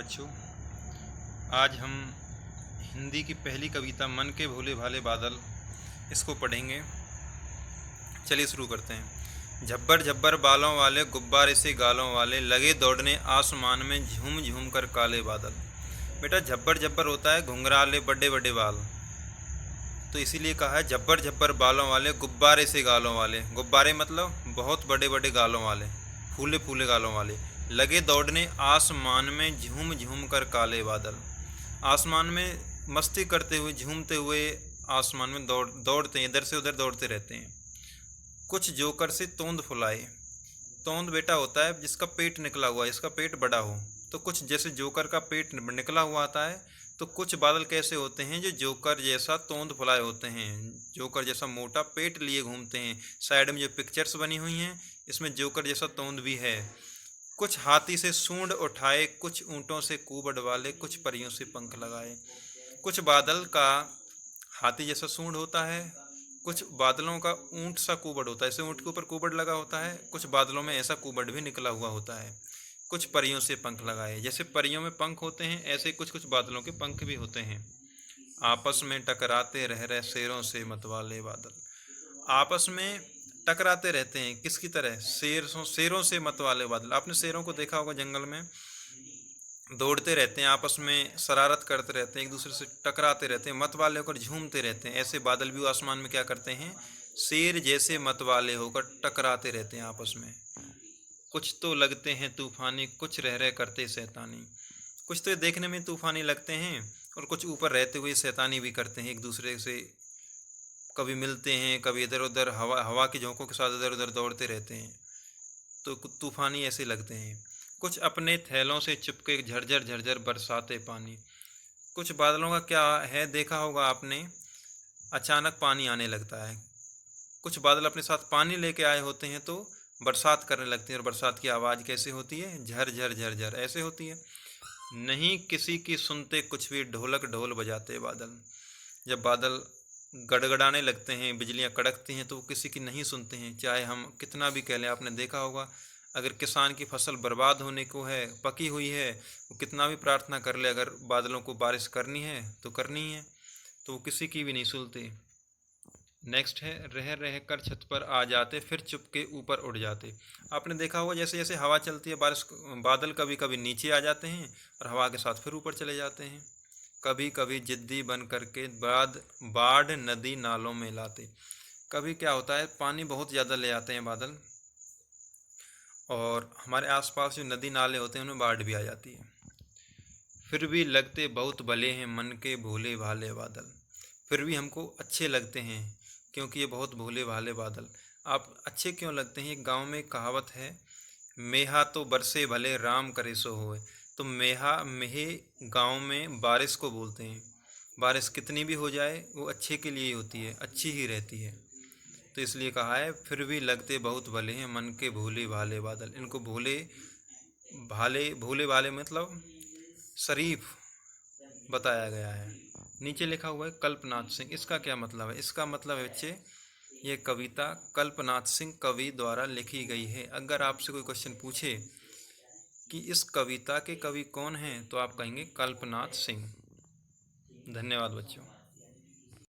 बच्चों, आज हम हिंदी की पहली कविता मन के भोले भाले बादल इसको पढ़ेंगे। चलिए शुरू करते हैं। झब्बर झब्बर बालों वाले, गुब्बारे से गालों वाले, लगे दौड़ने आसमान में झूम झूम कर काले बादल। बेटा, झब्बर झब्बर होता है घुंघराले बड़े बड़े बाल, तो इसीलिए कहा है झब्बर झब्बर बालों वाले, गुब्बारे से गालों वाले। गुब्बारे मतलब बहुत बड़े बड़े गालों वाले, फूले फूले गालों वाले। लगे दौड़ने आसमान में झूम झूम कर काले बादल। आसमान में मस्ती करते हुए, झूमते हुए आसमान में दौड़ते हैं, इधर से उधर दौड़ते रहते हैं। कुछ जोकर से तोंद फुलाए। तोंद बेटा होता है जिसका पेट निकला हुआ है, इसका पेट बड़ा हो। तो कुछ जैसे जोकर का पेट निकला हुआ आता है, तो कुछ बादल कैसे होते हैं जो जोकर जैसा तोंद फुलाए होते हैं, जोकर जैसा मोटा पेट लिए घूमते हैं। साइड में जो पिक्चर्स बनी हुई हैं, इसमें जोकर जैसा तोंद भी है। कुछ हाथी से सूंड उठाए, कुछ ऊँटों से कूबड़ वाले, कुछ परियों से पंख लगाए। कुछ बादल का हाथी जैसा सूंड होता है, कुछ बादलों का ऊंट सा कुबड़ होता है, ऐसे ऊंट के ऊपर कुबड़ लगा होता है। कुछ बादलों में ऐसा कुबड़ भी निकला हुआ होता है। कुछ परियों से पंख लगाए, जैसे परियों में पंख होते हैं, ऐसे कुछ कुछ बादलों के पंख भी होते हैं। आपस में टकराते रह रहे शेरों से मतवाले बादल। आपस में टकराते रहते हैं, किसकी तरह? शेरों से मतवाले बादल। आपने शेरों को देखा होगा जंगल में, दौड़ते रहते हैं, आपस में शरारत करते रहते हैं, एक दूसरे से टकराते रहते हैं, मत वाले होकर झूमते रहते हैं। ऐसे बादल भी आसमान में क्या करते हैं? शेर जैसे मत वाले होकर टकराते रहते हैं आपस में। कुछ तो लगते हैं तूफानी, कुछ रह रहे करते शैतानी। कुछ तो देखने में तूफानी लगते हैं और कुछ ऊपर रहते हुए शैतानी भी करते हैं, एक दूसरे से कभी मिलते हैं, कभी इधर उधर हवा के झोंकों के साथ इधर उधर दौड़ते रहते हैं, तो तूफानी ऐसे लगते हैं। कुछ अपने थैलों से चिपके झरझर झरझर बरसाते पानी। कुछ बादलों का क्या है, देखा होगा आपने, अचानक पानी आने लगता है। कुछ बादल अपने साथ पानी लेके आए होते हैं तो बरसात करने लगती है, और बरसात की आवाज़ कैसे होती है? झर झर झर झर ऐसे होती है। नहीं किसी की सुनते कुछ भी, ढोलक ढोल बजाते बादल। जब बादल गड़गड़ाने लगते हैं, बिजलियां कड़कती हैं, तो वो किसी की नहीं सुनते हैं, चाहे हम कितना भी कह लें। आपने देखा होगा, अगर किसान की फसल बर्बाद होने को है, पकी हुई है, वो कितना भी प्रार्थना कर ले, अगर बादलों को बारिश करनी है तो करनी है, तो वो किसी की भी नहीं सुनते। नेक्स्ट है, रह रह कर छत पर आ जाते, फिर चुपके ऊपर उड़ जाते। आपने देखा होगा, जैसे जैसे हवा चलती है, बादल कभी कभी नीचे आ जाते हैं और हवा के साथ फिर ऊपर चले जाते हैं। कभी कभी जिद्दी बन करके बाढ़ नदी नालों में लाते। कभी क्या होता है, पानी बहुत ज़्यादा ले आते हैं बादल, और हमारे आसपास जो नदी नाले होते हैं उनमें बाढ़ भी आ जाती है। फिर भी लगते बहुत भले हैं मन के भोले भाले बादल। फिर भी हमको अच्छे लगते हैं, क्योंकि ये बहुत भोले भाले बादल। आप अच्छे क्यों लगते हैं? एक गांव में एक कहावत है, मेहा तो बरसे भले राम करे सो होए। तो मेहे गांव में बारिश को बोलते हैं। बारिश कितनी भी हो जाए वो अच्छे के लिए ही होती है, अच्छी ही रहती है। तो इसलिए कहा है, फिर भी लगते बहुत भले हैं मन के भोले भाले बादल। इनको भोले भाले मतलब शरीफ बताया गया है। नीचे लिखा हुआ है कल्पनाथ सिंह। इसका क्या मतलब है? इसका मतलब है बच्चे, ये कविता कल्पनाथ सिंह कवि द्वारा लिखी गई है। अगर आपसे कोई क्वेश्चन पूछे कि इस कविता के कवि कौन हैं, तो आप कहेंगे कल्पनाथ सिंह। धन्यवाद बच्चों।